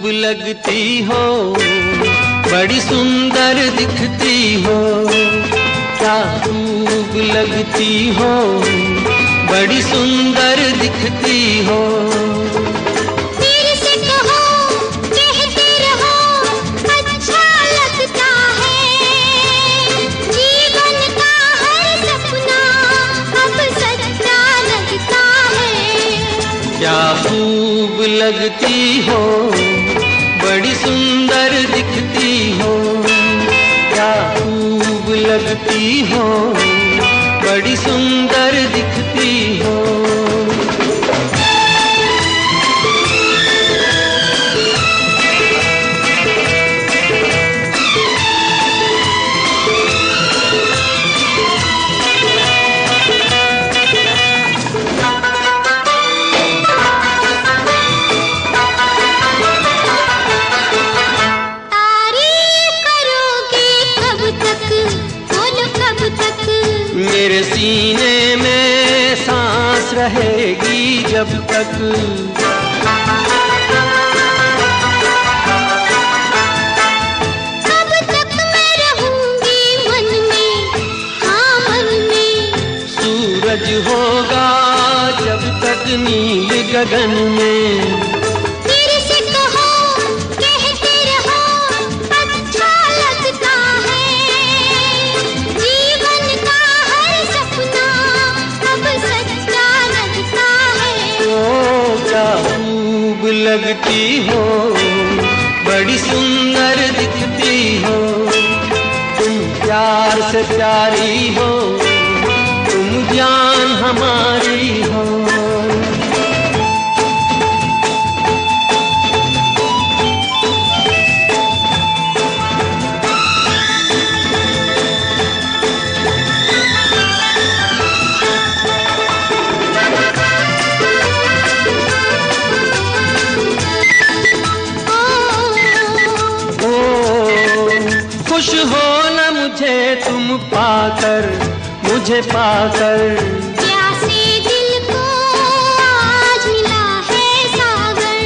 लगती हो, बड़ी सुंदर दिखती हो, क्या खूब लगती हो, बड़ी सुंदर दिखती हो। फिर से कहो, कहते रहो, अच्छा लगता है, जीवन का हर सपना अब सच्चा लगता है। क्या खूब लगती हो, बड़ी सुंदर दिखती हो, क्या खूब लगती हो, बड़ी सुंदर दिखती हो। मेरे सीने में सांस रहेगी जब तक, तब तक मैं रहूंगी मन में, हाँ मन में। सूरज होगा जब तक नील गगन में। लगती हो, बड़ी सुंदर दिखती हो, तुम प्यार से प्यारी हो, तुम जान हमारी हो। खुश हो न मुझे तुम पाकर, मुझे पाकर, प्यासे दिल को आज मिला है सागर।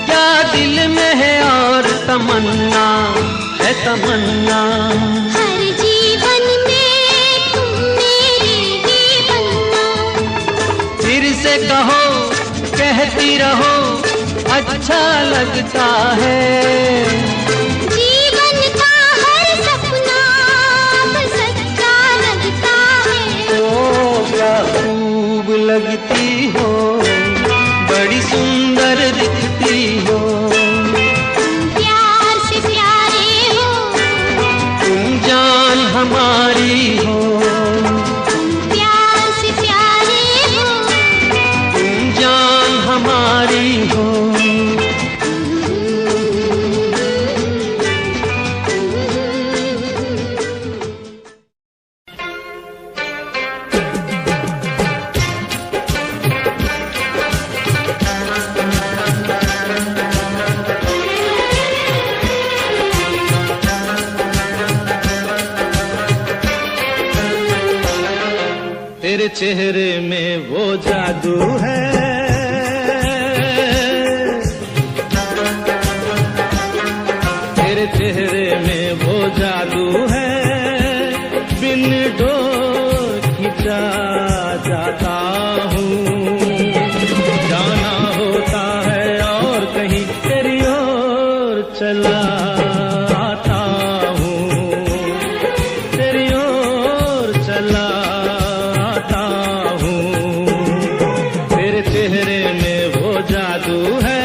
क्या दिल में है और तमन्ना है तमन्ना, हर जीवन में तुम मेरे ही बनना। फिर से कहो, कहती रहो, अच्छा लगता है, जीवन का हर सपना अब सच्चा लगता है। ओ क्या खूब लगती हो, बड़ी सुंदर दिखती हो, तुम प्यार से प्यारे हो, तुम जान हमारी हो, तुम प्यार से प्यारे हो, तुम जान हमारी हो। तेरे चेहरे में वो जादू है, तेरे चेहरे में वो जादू है, बिन डोर खिंचा जाता हूँ, जाना होता है और कहीं तेरी ओर चला आता हूँ, तेरी ओर चला चेहरे में वो जादू है।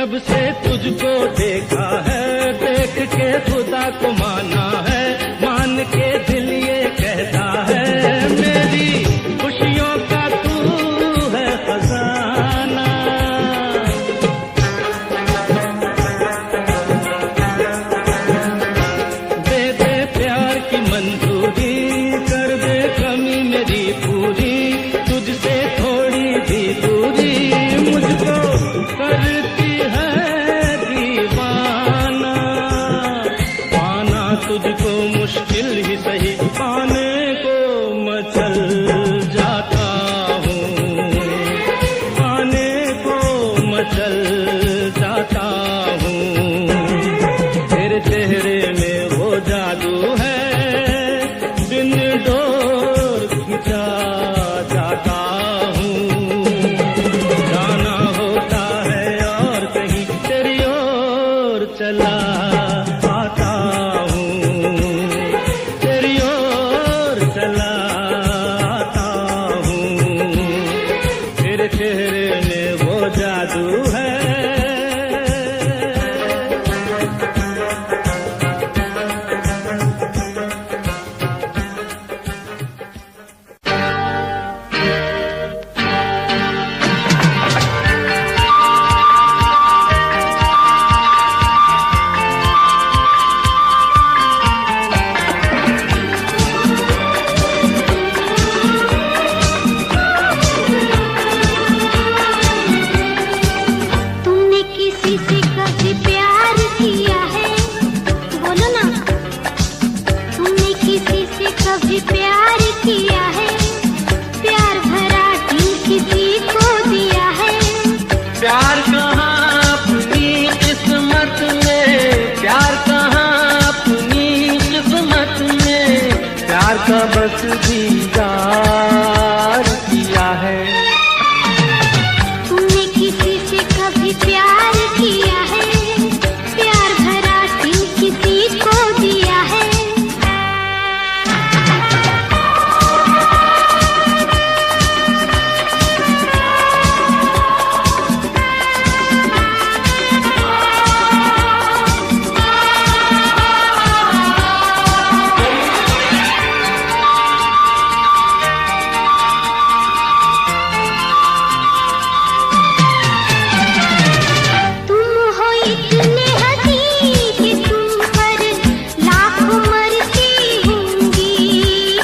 जब से तुझको देखा है, देख के खुदा को माना है, मान के दिल ये कहता है मेरी खुशियों का तू है खजाना। दे दे प्यार की मंजूरी, कर दे कमी मेरी पूरी, तुझसे थोड़ी भी दूरी मुझको करती है दीवाना। पाना तुझको मुश्किल ही सही, पाने को मचल जाता हूँ, पाने को मचल जाता हूँ। तेरे चेहरे में वो जादू है, बिन डोर खिंचा जाता हूँ। जाना होता है और कहीं तेरी ओर चला आता हूँ, तेरी ओर चला आता हूँ। तेरे चेहरे में वो जादू है। तुमने किसी से कभी प्यार किया है? बोलो ना। तुमने किसी से कभी प्यार किया है? प्यार भरा दिल किसी को दिया है? प्यार कहाँ अपनी किस्मत में, प्यार कहाँ अपनी किस्मत में, प्यार का बस दीदार किया है। तुमने किसी से कभी प्यार किया है? प्यार भरा दिल किसी को दिया है? तुम हो इतने हसी कि तुम पर लाखों मरती होंगी,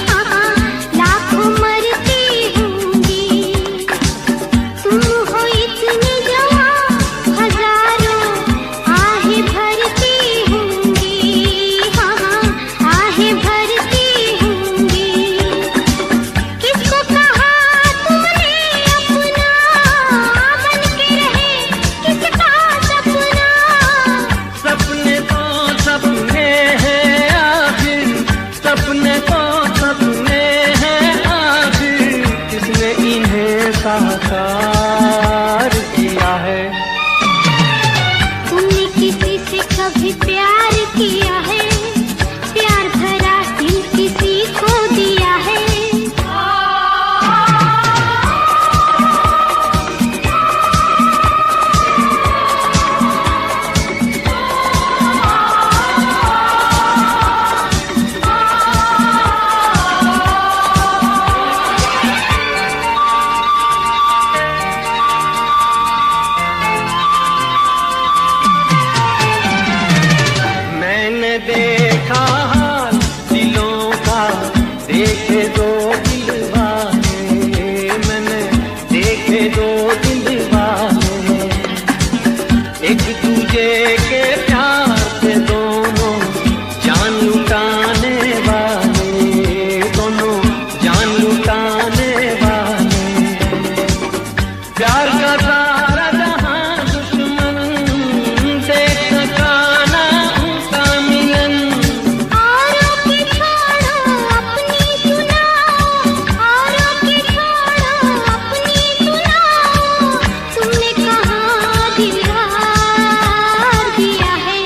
हाँ लाखों मरती होंगी। तुम हो इतने जवां, हजारों आहें भरती होंगी, हाँ आहें भरती होंगी। किसको कहा तुमने अपना, बन के रहे किसका सपना? सपने तो सपने हैं आखिर, सपने तो सपने हैं आखिर, किसने इन्हें साकार किया है? तुमने किसी से कभी प्यार किया है? प्यार भरा दिल किसी को दिया है? मैंने देखा हाल दिलों का, देखे दो दिल वाले, मैंने देखे दो दिल वाले, एक दूजे के प्यार से दोनों जान लुटाने वाले, दोनों जान लुटाने वाले। प्यार का सारा जहां दुश्मन देख सका ना उनका मिलन। औरों की छोड़ो अपनी सुनाओ, औरों की छोड़ो अपनी सुनाओ। तुमने कहाँ दिलदार दिया है?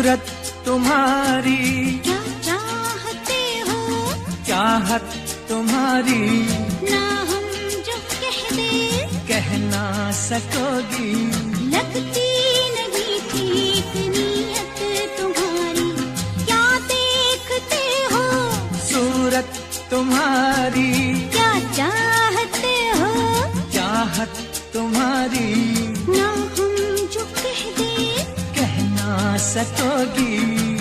सूरत तुम्हारी क्या चाहते हो, चाहत तुम्हारी ना हम जो कह दे कह ना सकोगी। लगती नहीं ठीक नीयत तुम्हारी, क्या देखते हो, सूरत तुम्हारी क्या चाहते हो, चाहत तुम्हारी ना हम जो कह दे कह ना सकोगी।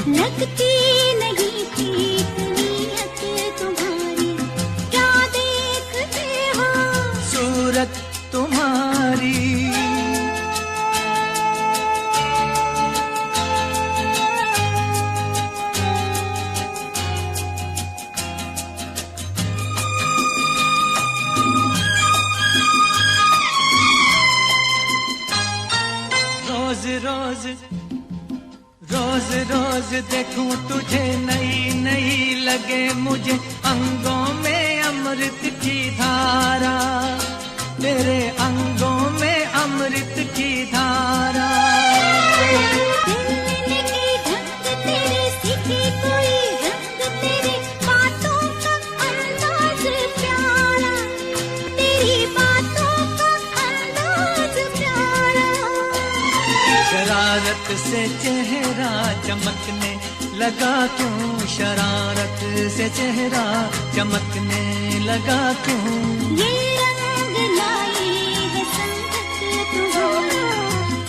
लगती नहीं ठीक नीयत तुम्हारी, क्या देखते हो, सूरत तुम्हारी रोज रोज रोज रोज देखूं तुझे नई नई लगे मुझे अंगों में अमृत की धारा, तेरे अंगों में अमृत की धारा। दिल की ढंग तेरे सीखे कोई रंग, तेरे बातों का अंदाज प्यारा, तेरी बातों का अंदाज प्यारा। शरारत से चेहरा चमकने लगा क्यों, शरारत से चेहरा चमकने लगा क्यों। ये रंग लाई है संगत तुम्हारी,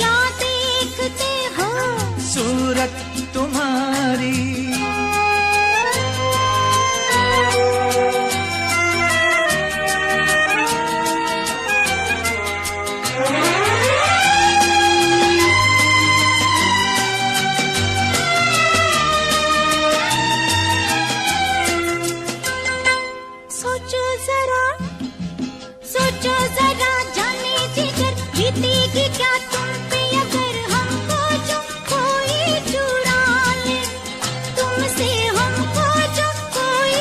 क्या देखते हो, सूरत तुम्हारी सोचो जरा, सोचो जरा, जाने जिगर बीतेगी क्या तुम पे अगर हमको जो कोई चुरा ले, तुमसे हमको जो कोई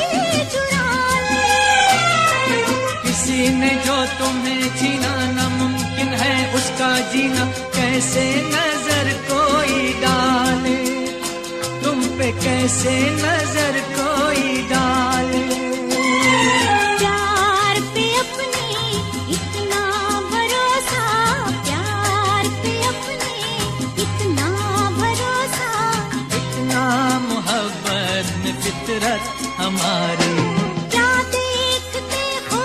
चुरा ले। किसी ने जो तुम्हें छीना नामुमकिन है उसका जीना, कैसे नजर कोई डाले, तुम पे कैसे नजर कोई डाले। प्यार पे अपने इतना भरोसा, प्यार पे अपने इतना भरोसा, इतना मोहब्बत में फितरत हमारी। क्या देखते हो,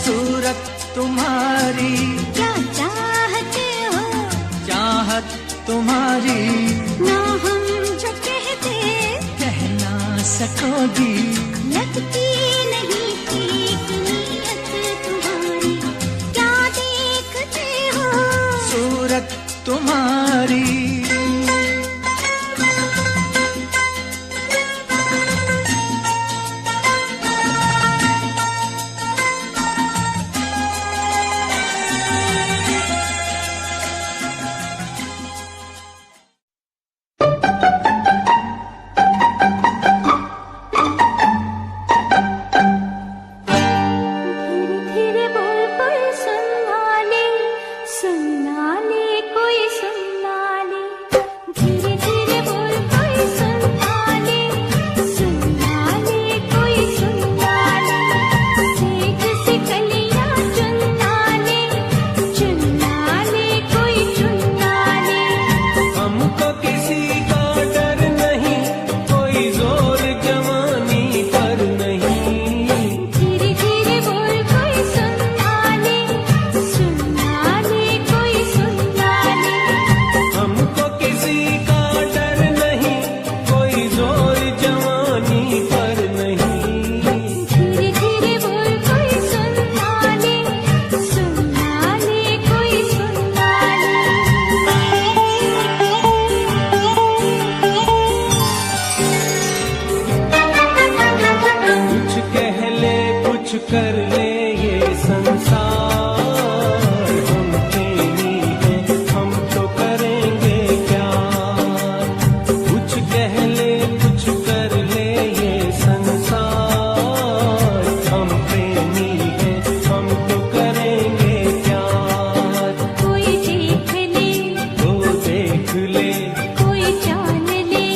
सूरत तुम्हारी क्या चाहते हो, चाहत तुम्हारी ना हम जो कहते कह ना सकोगी। लगती नहीं ठीक नीयत तुम्हारी, क्या देखते हो, सूरत तुम्हारी कोई जान ले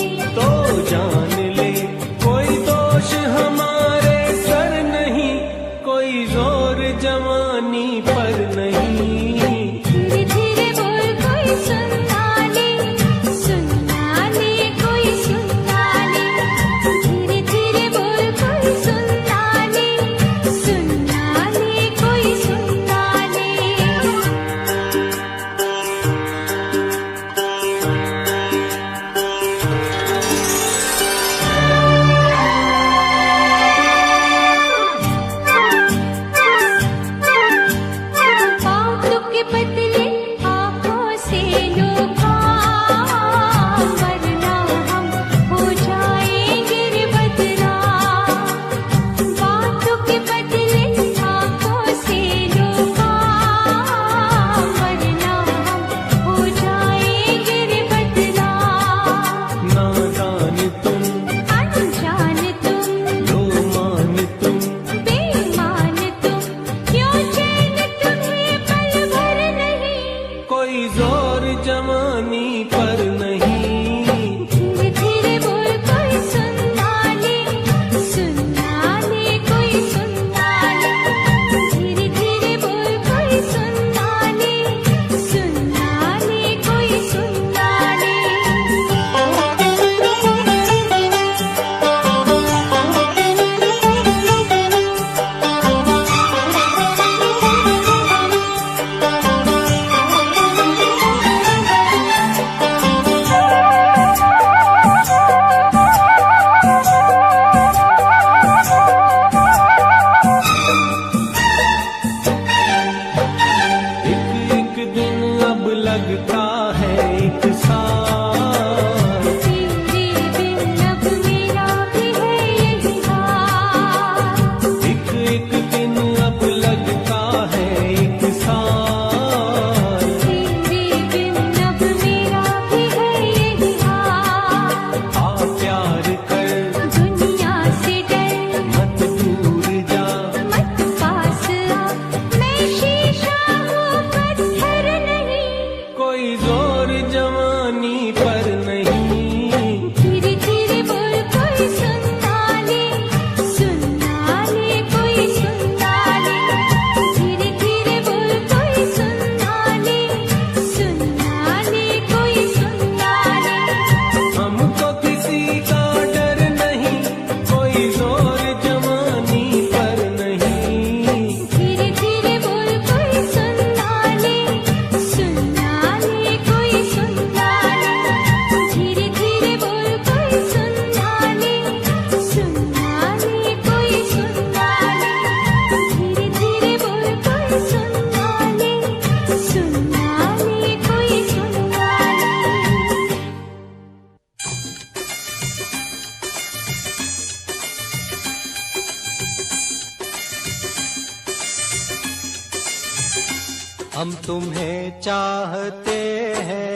हम तुम्हें चाहते हैं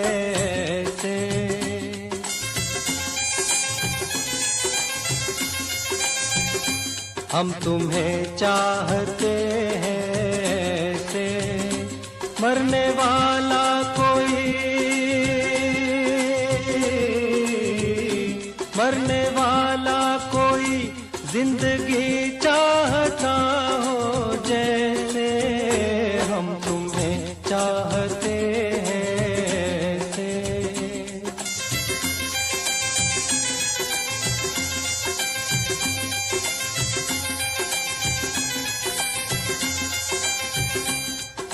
ऐसे, हम तुम्हें चाहते हैं ऐसे, मरने वाला कोई, मरने वाला कोई जिंदगी चाहता हो जैसे, हम तुम्हें चाहते हैं ऐसे।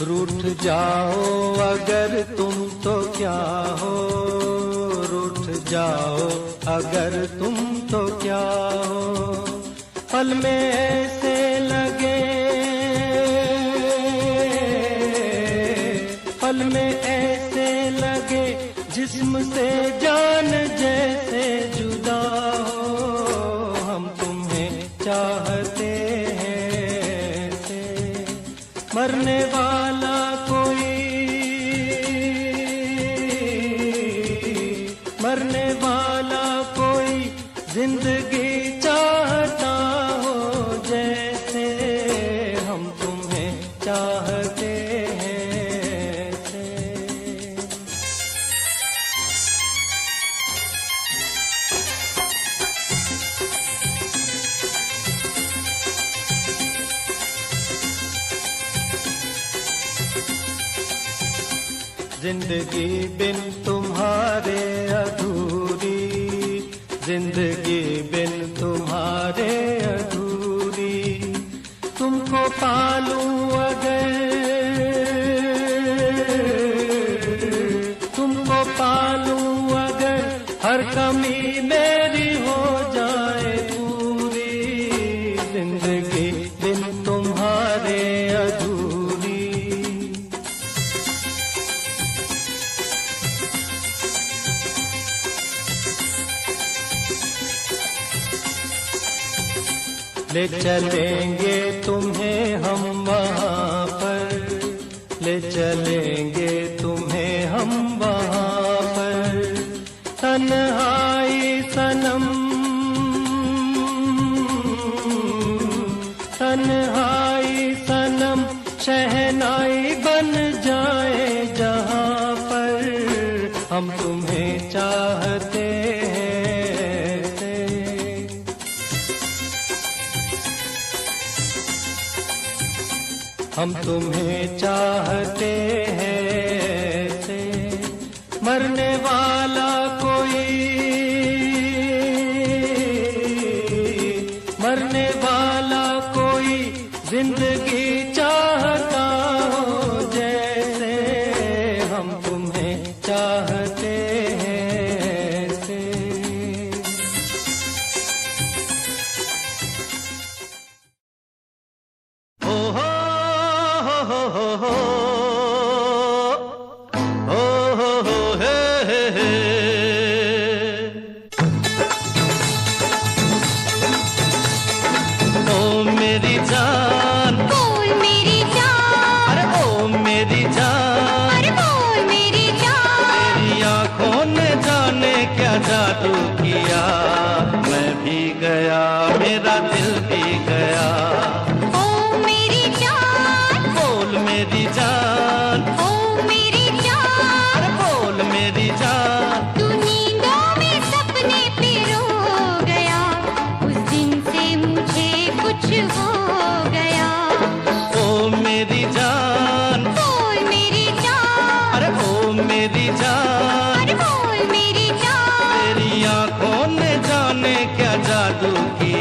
रूठ जाओ अगर तुम तो क्या हो, रूठ जाओ अगर तुम तो क्या हो, पल में ऐसे लगे, पल में ऐसे लगे जिस्म से जान जैसे जुदा हो, हम तुम्हें चाहते हैं ऐसे, मरने वाला कोई, मरने वाला कोई जिंदगी चाहता हो जैसे, हम तुम्हें चाहते हैं ऐसे। जिंदगी बिन तुम्हारे अधूरी, जिंदगी बिन तुम्हारे अधूरी, तुमको पालूं अगर, तुमको पालूं अगर, हर कमी मेरी हो जाए पूरी, जिंदगी बिन तुम्हारे अधूरी। ले चलेंगे तुम्हें हम वहाँ पर, ले चलेंगे तुम्हें हम वहाँ पर, तन्हाई सनम, तन्हाई सनम शहनाई बन जाए जहाँ पर, हम तुम्हें चाहते हैं ऐसे। हम तुम्हें चाहते हैं ऐसे, मरने वाला कोई, मरने वाला कोई जिंदगी चाहता हो जैसे, हम तुम्हें चाहते हैं ऐसे। ओ हो मेरी जान, बोल मेरी जान, अरे ओ मेरी जान, अरे बोल मेरी जान, तेरी आंखों ने जाने क्या जादू किया, मैं भी गया मेरा दिल भी गया। ओ मेरी जान, बोल मेरी जान, ओ मेरी जान, अरे बोल मेरी जान, तू नींदों में सपने पिरो गया, उस दिन से मुझे कुछ हो गया। ओ मेरी जान, बोल मेरी जान, अरे ओ मेरी जान, अरे बोल मेरी जान, तेरी आंखों ने जाने क्या जादू किया,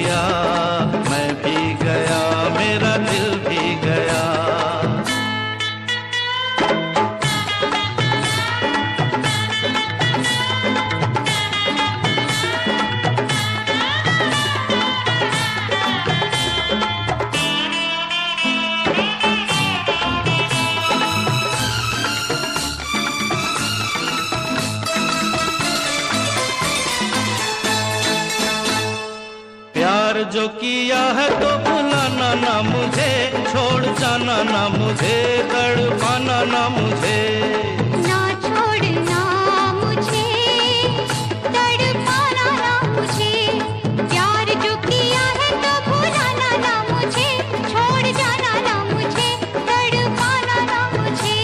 जो किया है तो भुलाना ना मुझे, छोड़ जाना ना मुझे, तड़पाना ना मुझे। ना छोड़ना मुझे, तड़पाना ना मुझे, प्यार जो किया है तो भुलाना ना मुझे, छोड़ जाना ना मुझे, तड़पाना ना मुझे।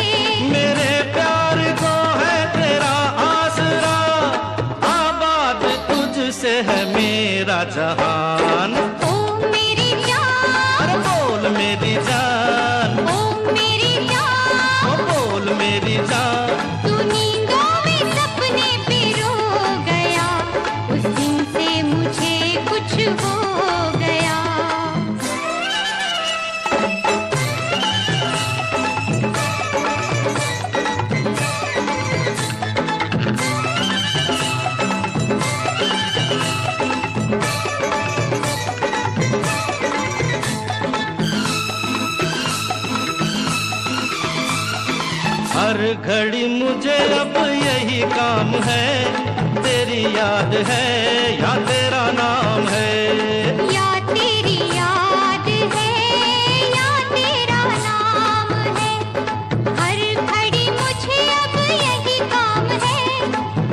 मेरे प्यार को है तेरा आसरा, आबाद तुझसे है मेरा जहान। ओ मेरी जान, अरे बोल मेरी जान, ओ मेरी जान, ओ बोल मेरी जान। तू नींदों में सपने पिरो गया, उस दिन से मुझे कुछ हो गया। हर घड़ी मुझे अब यही काम है, तेरी याद है या तेरा नाम है। या तेरी याद है या तेरा नाम है, हर घड़ी मुझे अब यही काम है,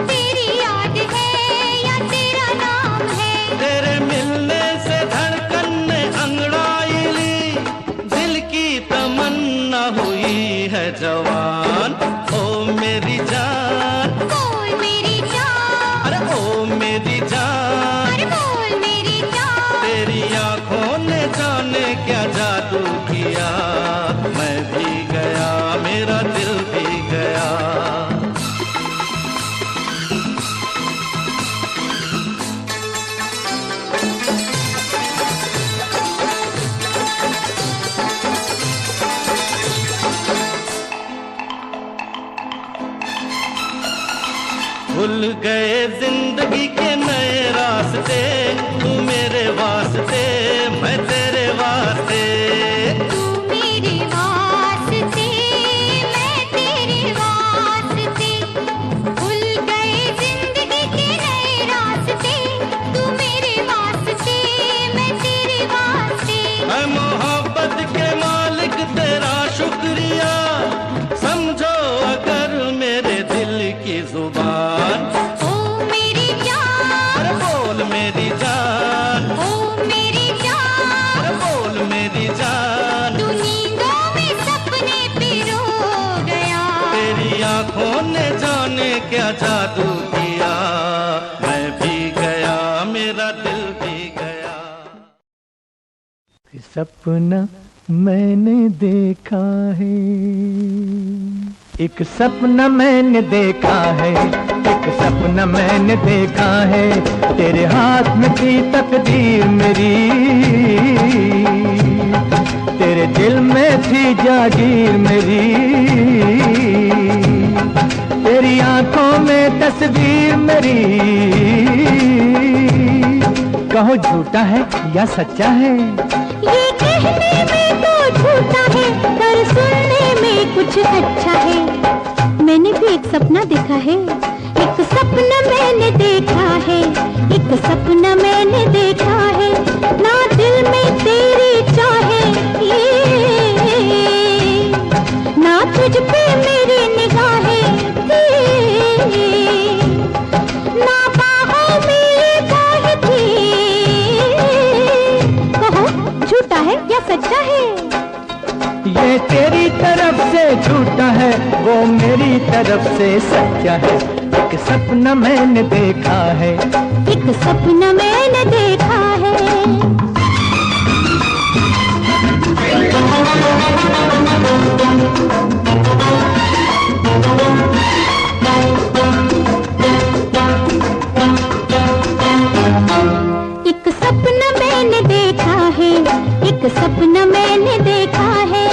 तेरी याद है या तेरा नाम है। तेरे मिलने से धड़कन ने अंगड़ाई ली, दिल की तमन्ना हुई है जवान। ओ मेरी जान, बोल मेरी जान, अरे ओ मेरी जान। अरे बोल मेरी जान, तेरी आंखों ने जाने क्या जादू किया, मैं भी गया मेरा दिल भी गया। भूल गए जिंदगी के नए रास्ते, तू मेरे वास्ते मैं तेरे वास्ते। तू मेरे वास्ते मैं तेरे वास्ते, भूल गए जिंदगी के नए रास्ते, तू मेरे वास्ते मैं तेरे वास्ते। मैं मोहब्बत के मालिक तेरा शुक्रिया, समझो अगर मेरे दिल की जुबान। ओ मेरी जान, अरे बोल मेरी जान, ओ मेरी जान, अरे बोल मेरी जान। तू नींदों में सपने पिरो गया, तेरी आंखों ने जाने क्या जादू किया, मैं भी गया मेरा दिल भी गया। सपना मैंने देखा है, एक सपना मैंने देखा है, एक सपना मैंने देखा है, तेरे हाथ में थी तकदीर मेरी, तेरे दिल में थी जागीर मेरी, तेरी आंखों में तस्वीर मेरी। कहो झूठा है या सच्चा है? ये कहने में तो झूठा है, पर सुनने में कुछ अच्छा है। मैंने भी एक सपना देखा है, एक सपना मैंने देखा है, एक सपना मैंने देखा है, ना दिल में तेरी चाहे, ना तुझ पे मेरी निगाहें थी, ना बाहों में ये बाहें थी। कहो झूठा है या सच्चा है? ये तेरी तरफ से झूठा है, वो मेरी तरफ से सच्चा है, एक सपना मैंने देखा है, एक सपना मैंने देखा है। एक सपना मैंने देखा है, एक सपना मैंने देखा है,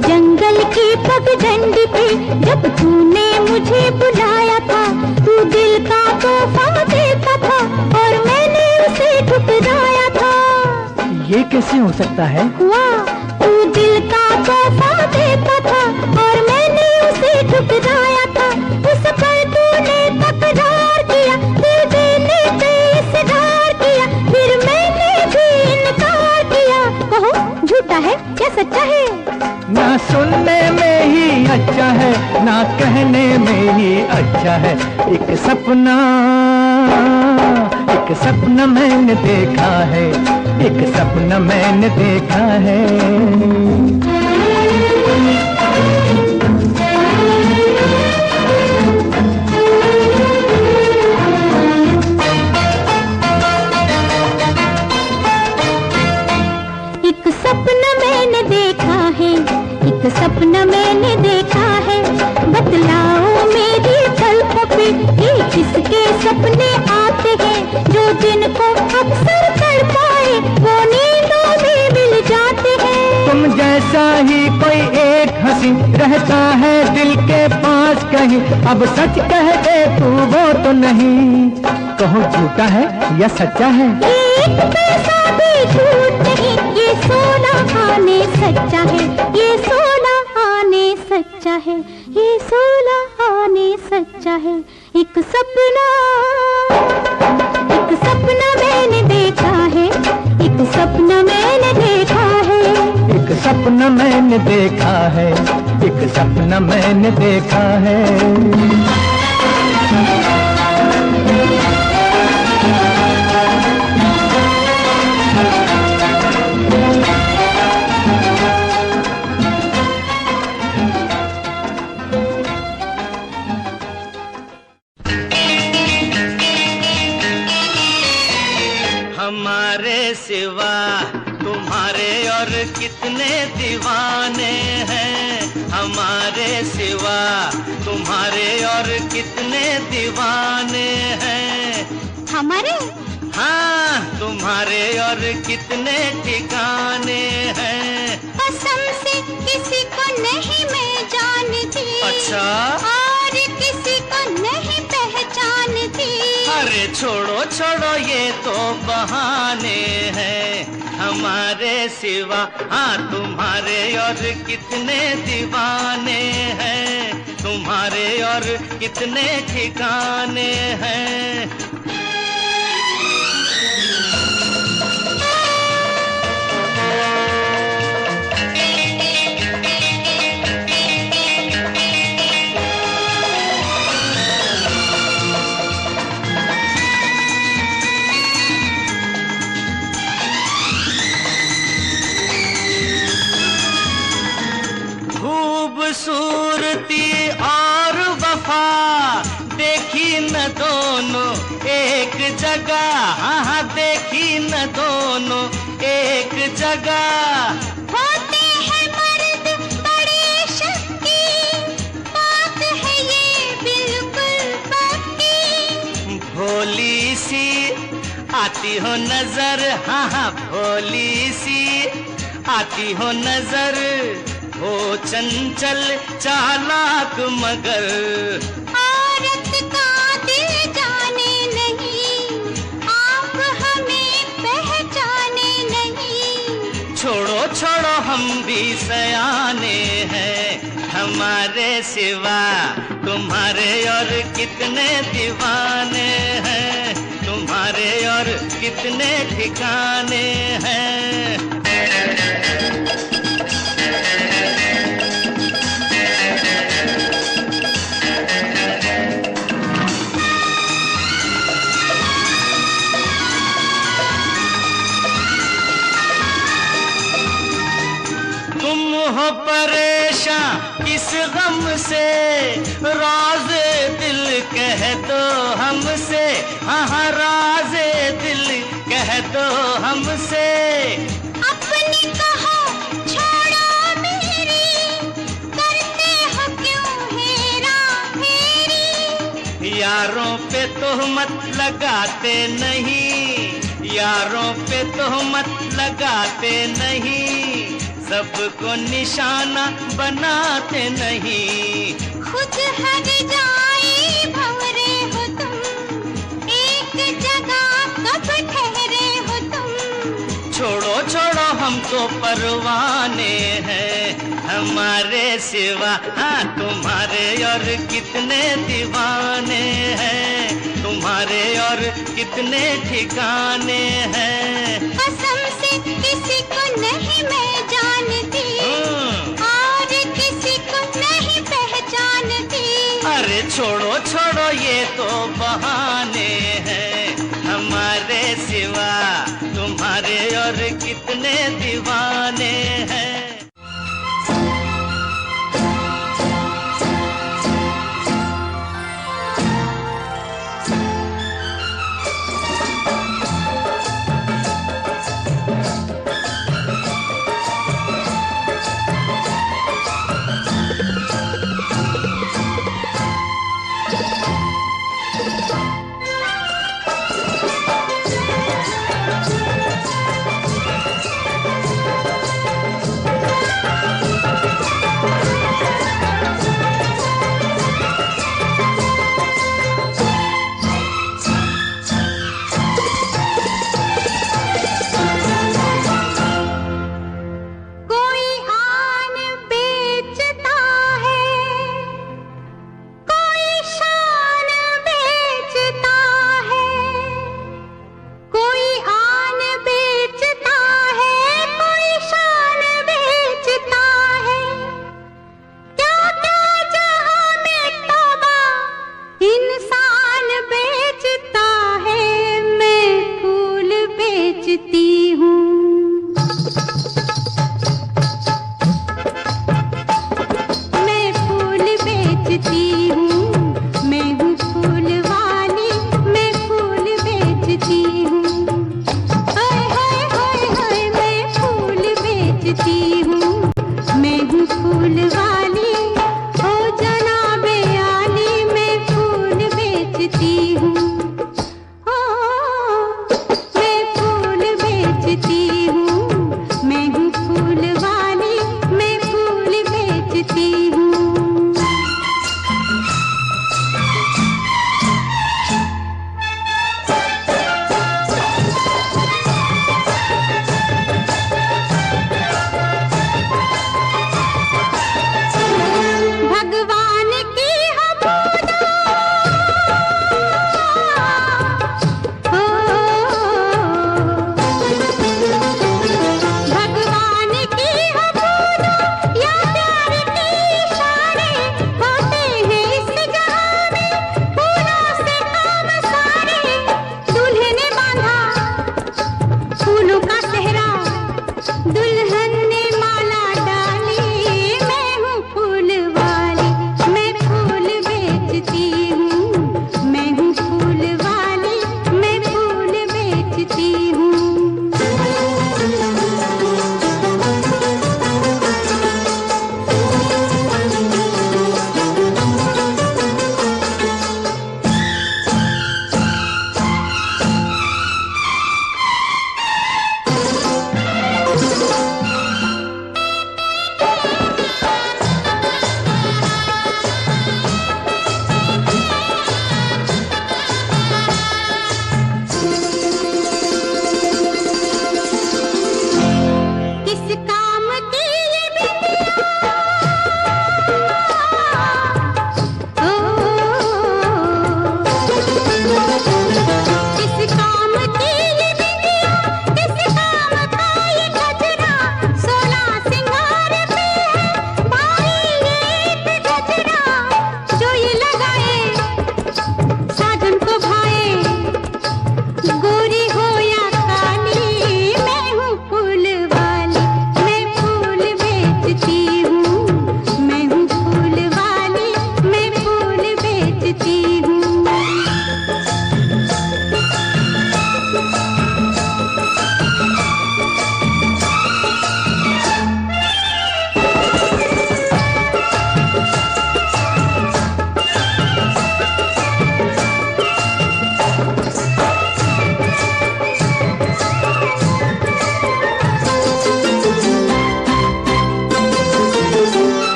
जंगल की पगडंडी पे जब तूने मुझे बुलाया था, तू दिल का तोहफा देता था और मैंने उसे ठुकराया था। ये कैसे हो सकता है? हुआ, तू दिल का तोहफा देता था और मैंने उसे ठुकराया था, उस पर तूने तकरार किया, दिल देने पे इसरार किया, फिर मैंने भी सच्चा है, ना कहने में ही अच्छा है। एक सपना मैंने देखा है, एक सपना मैंने देखा है। एक सपना मैंने देखा है, एक सपना मैंने देखा है। बतलाओ मेरी पलकों पे ये किसके सपने आते हैं, जो जिनको अक्सर तड़पाए वो नींदों में मिल जाते हैं। तुम जैसा ही कोई एक हंसी रहता है दिल के पास कहीं, अब सच कह दे तू वो तो नहीं, कहो झूठा है या सच्चा है। एक पैसा भी झूठ नहीं, ये सोना आने सच्चा है, ये सोना आने सच्चा है, ये सोना आने सच्चा है। एक सपना मैंने देखा है, एक सपना मैंने देखा है। एक सपना मैंने देखा है, एक सपना मैंने देखा है। हमारे सिवा तुम्हारे और कितने दीवाने हैं, हमारे सिवा तुम्हारे और कितने दीवाने हैं। हमारे? हाँ, तुम्हारे और कितने ठिकाने हैं। कसम से किसी को नहीं मैं जानती। अच्छा? और किसी को नहीं पहचानती। अरे छोड़ो छोड़ो ये तो बहाने हैं, हमारे सिवा हाँ तुम्हारे और कितने दीवाने हैं, तुम्हारे और कितने ठिकाने हैं। खूबसूरती और वफा देखी न दोनों एक जगह, हाँ हाँ देखी न दोनों एक जगह। होते हैं मर्द बड़े शक्की, बात है ये बिल्कुल पक्की। भोली सी आती हो नजर, हाँ हाँ भोली सी आती हो नजर, हो चंचल चालाक मगर। औरत का दिल जाने नहीं, आप हमें पहचाने नहीं। छोड़ो छोड़ो हम भी सयाने हैं, हमारे सिवा तुम्हारे और कितने दीवाने हैं, तुम्हारे और कितने ठिकाने हैं। हो परेशान किस गम से, राज़े दिल कह दो हमसे, हाँ हाँ राज़े दिल कह दो हमसे। अपनी कहो छोड़ो मेरी, करते हो क्यों हेरा फेरी। यारों पे तोहमत लगाते नहीं, यारों पे तोहमत लगाते नहीं, सबको निशाना बनाते नहीं। खुद हर जाए भंवरे हो तुम, एक जगह कब ठहरे हो तुम। छोड़ो छोड़ो हम तो परवाने हैं, हमारे सिवा हाँ तुम्हारे और कितने दीवाने हैं, तुम्हारे और कितने ठिकाने हैं। कसम से किसी को नहीं मैं जानती, और किसी को नहीं छोड़ो छोड़ो ये तो बहाने हैं, हमारे सिवा तुम्हारे और कितने दीवाने हैं।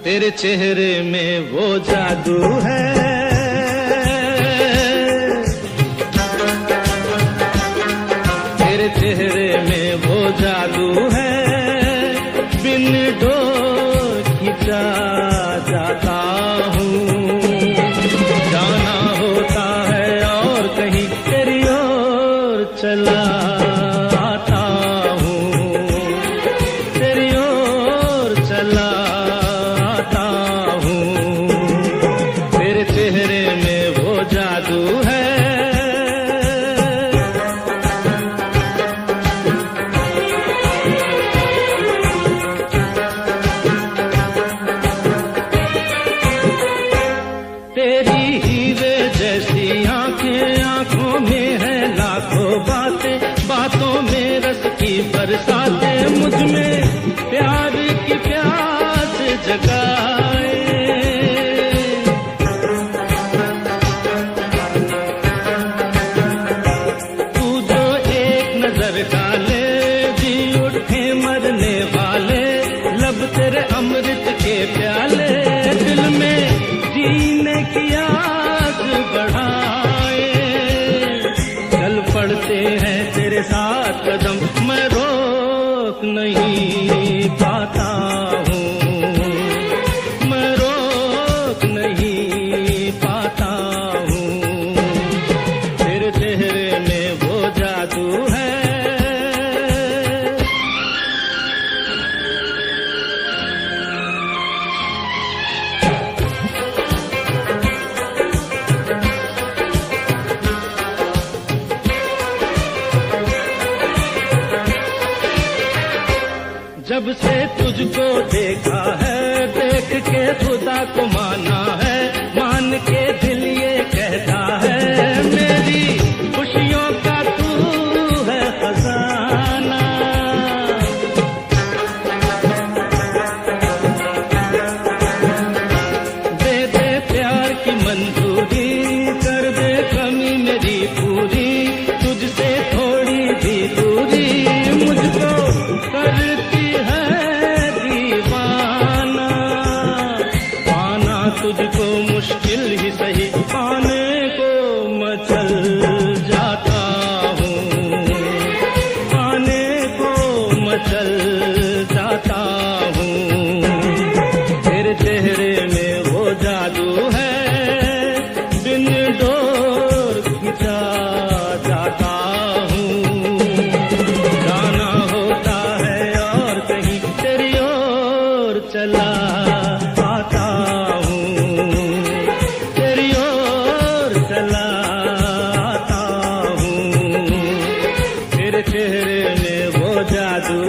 तेरे चेहरे में वो जादू है, तेरे चेहरे में वो जादू है, बिन डोर खिंचा जाता हूँ, जाना होता है और कहीं तेरी ओर चला आता हूँ, तेरी ओर चला आता हूँ, तेरे चेहरे में वो जादू है। तेरी हीरे जैसी आंखें, आंखों में है लाखों बातें, बातों में रस की बरसातें, मुझ में प्यार की प्यास जगाए। तू जो एक नजर डाले जी उठे मरने वाले, लब तेरे अमृत के प्याले, दिल में जीने की आस बढ़ाए। चल पड़ते हैं तेरे साथ कदम, मैं रोक नहीं पाता हूँ, मैं रोक नहीं पाता हूँ, तेरे चेहरे में वो जादू है। जब से तुझको देखा है, देख के खुदा को माना है, मान के दिल ये कहता है, मेरी खुशियों का तू है खजाना। दे दे प्यार की मंजूरी, कर दे कमी मेरी पूरी, तुझसे थोड़ी भी दूरी मुझको करती तुझको मुश्किल ही सही, पाने को मचल जाता हूँ, पाने को मचल जाता हूँ, तेरे चेहरे में वो जादू है, बिन डोर खिंचा जाता हूँ, जाना होता है और कहीं तेरी ओर चला आता हूँ, तेरी ओर चला आता हूँ, तेरे चेहरे में वो जादू